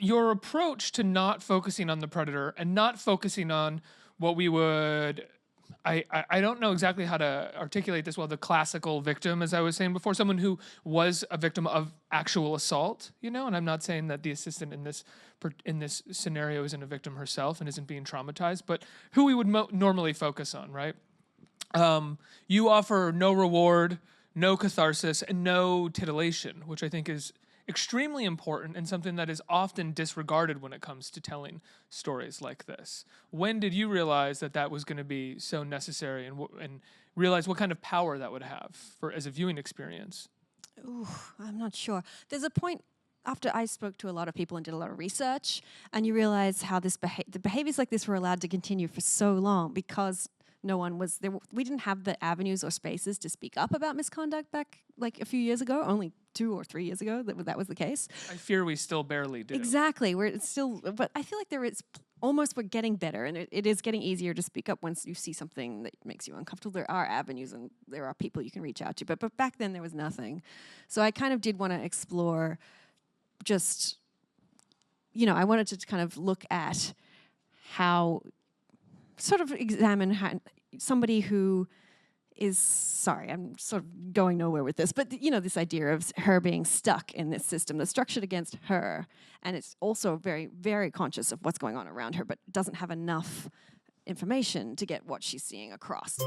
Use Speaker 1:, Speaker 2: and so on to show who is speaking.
Speaker 1: your approach to not focusing on the predator and not focusing on what we would, I don't know exactly how to articulate this well, the classical victim, as I was saying before, someone who was a victim of actual assault, and I'm not saying that the assistant in this scenario isn't a victim herself and isn't being traumatized, but who we would normally focus on, right? You offer no reward, no catharsis, and no titillation, which I think is extremely important and something that is often disregarded when it comes to telling stories like this. When did you realize that that was going to be so necessary, and realize what kind of power that would have as a viewing experience?
Speaker 2: Ooh, I'm not sure. There's a point after I spoke to a lot of people and did a lot of research, and you realize how the behaviors like this were allowed to continue for so long because no one was there. We didn't have the avenues or spaces to speak up about misconduct back like a few years ago, only 2 or 3 years ago that was the case.
Speaker 1: I fear we still barely do.
Speaker 2: Exactly. But I feel like we're getting better, and it is getting easier to speak up once you see something that makes you uncomfortable. There are avenues and there are people you can reach out to, but back then there was nothing. So I kind of did want to explore just, I wanted to kind of look at how, sort of examine how somebody who is, sorry, I'm sort of going nowhere with this, but this idea of her being stuck in this system that's structured against her, and it's also very, very conscious of what's going on around her, but doesn't have enough information to get what she's seeing across.